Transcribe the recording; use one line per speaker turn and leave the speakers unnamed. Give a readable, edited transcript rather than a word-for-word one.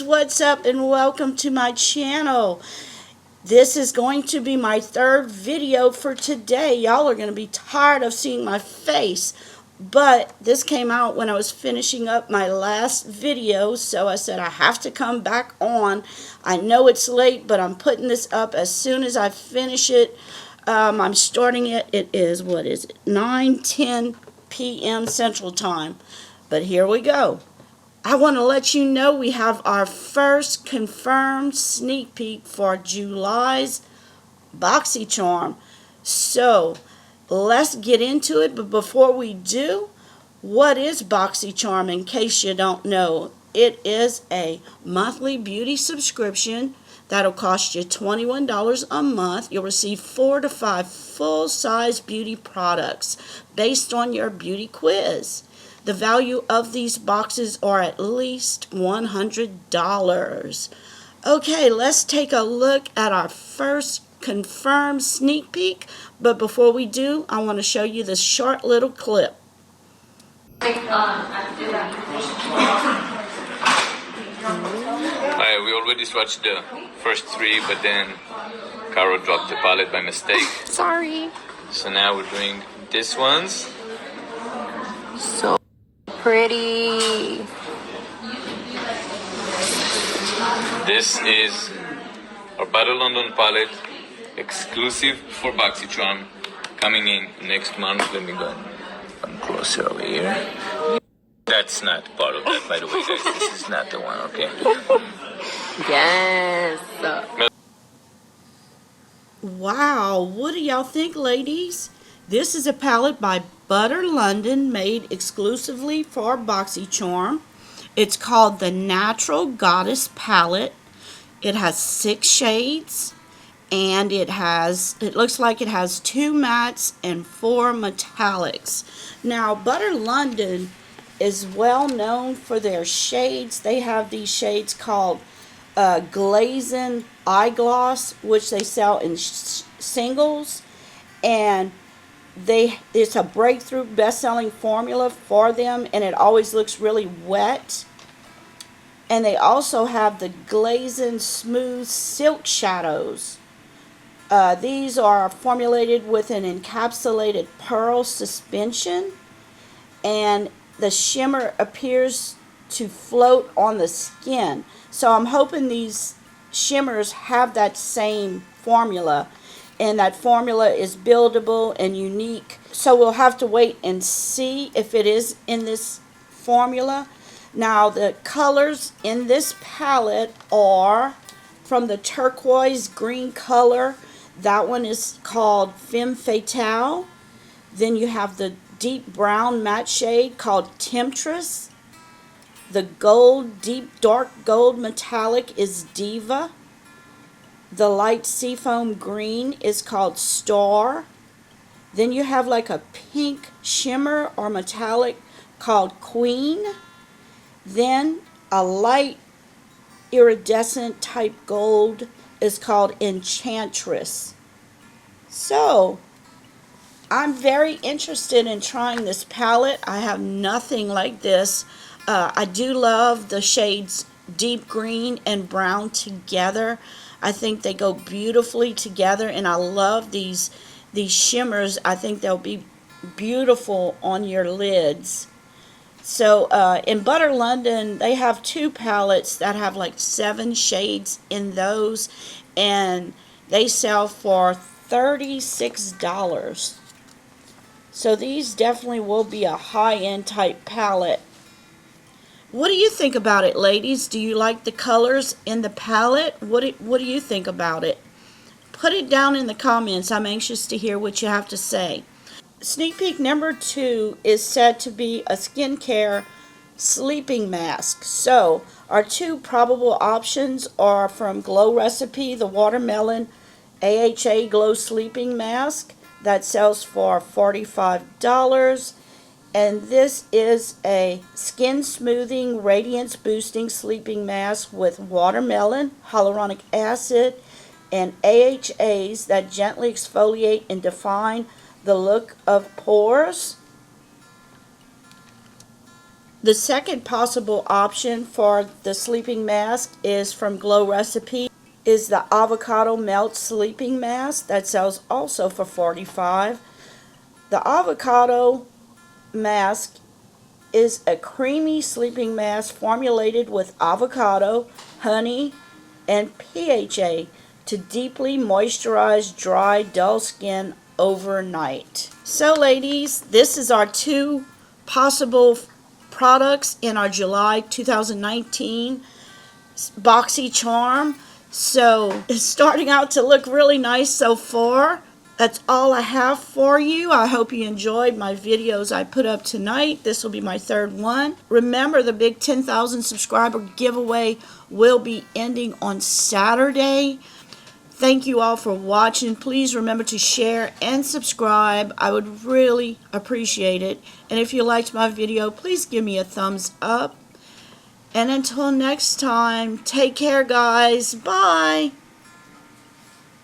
what's up, and welcome to my channel. This is going to be my third video for today. Y'all are going to be tired of seeing my face, but this came out when I was finishing up my last video, so I said I have to come back on. I know it's late, but I'm putting this up as soon as I finish it. I'm starting it. It is, what is it, 9:10 p.m. Central Time. But here we go. I want to let you know we have our first confirmed sneak peek for July's Boxycharm. So let's get into it. But before we do, what is Boxycharm in case you don't know? It is a monthly beauty subscription that'll cost you $21 a month. You'll receive 4 to 5 full-size beauty products based on your beauty quiz. The value of these boxes are at least $100. Okay, let's take a look at our first confirmed sneak peek. But before we do, I want to show you this short little clip.
We already swatched the first 3, but then Caro dropped the palette by mistake.
Sorry.
So now we're doing this ones.
So pretty.
This is our Battle London palette, exclusive for Boxycharm, coming in next month. Let me go come closer over here. That's not part of that, by the way, guys. This is not the one, okay?
Yes.
Wow, what do y'all think, ladies? This is a palette by Butter London, made exclusively for Boxycharm. It's called the Natural Goddess palette. It has 6 shades, and it looks like it has 2 mattes and 4 metallics. Now, Butter London is well known for their shades. They have these shades called Glazing Eye Gloss, which they sell in singles, and it's a breakthrough best-selling formula for them, and it always looks really wet. And they also have the Glazing Smooth Silk Shadows. These are formulated with an encapsulated pearl suspension, and the shimmer appears to float on the skin. So I'm hoping these shimmers have that same formula, and that formula is buildable and unique. So we'll have to wait and see if it is in this formula. Now, the colors in this palette are from the turquoise green color. That one is called Femme Fatale. Then you have the deep brown matte shade called Temptress. The gold, deep dark gold metallic is Diva. The light seafoam green is called Star. Then you have like a pink shimmer or metallic called Queen. Then a light iridescent type gold is called Enchantress. So I'm very interested in trying this palette. I have nothing like this. I do love the shades deep green and brown together. I think they go beautifully together, and I love these shimmers. I think they'll be beautiful on your lids. So in Butter London, they have 2 palettes that have like 7 shades in those, and they sell for $36. So these definitely will be a high-end type palette. What do you think about it, ladies? Do you like the colors in the palette? What do you think about it? Put it down in the comments. I'm anxious to hear what you have to say. Sneak peek number 2 is said to be a skincare sleeping mask. So our 2 probable options are from Glow Recipe, the Watermelon AHA Glow Sleeping Mask that sells for $45. And this is a skin smoothing, radiance boosting sleeping mask with watermelon, hyaluronic acid, and AHAs that gently exfoliate and define the look of pores. The second possible option for the sleeping mask is from Glow Recipe, is the avocado melt sleeping mask that sells also for $45. The avocado mask is a creamy sleeping mask formulated with avocado, honey, and PHA to deeply moisturize dry, dull skin overnight. So ladies, this is our two possible products in our July 2019 BOXYCHARM. So it's starting out to look really nice so far. That's all I have for you. I hope you enjoyed my videos I put up tonight. This will be my third one. Remember, the big 10,000 subscriber giveaway will be ending on Saturday. Thank you all for watching. Please remember to share and subscribe. I would really appreciate it. And if you liked my video, please give me a thumbs up. And until next time, take care, guys. Bye.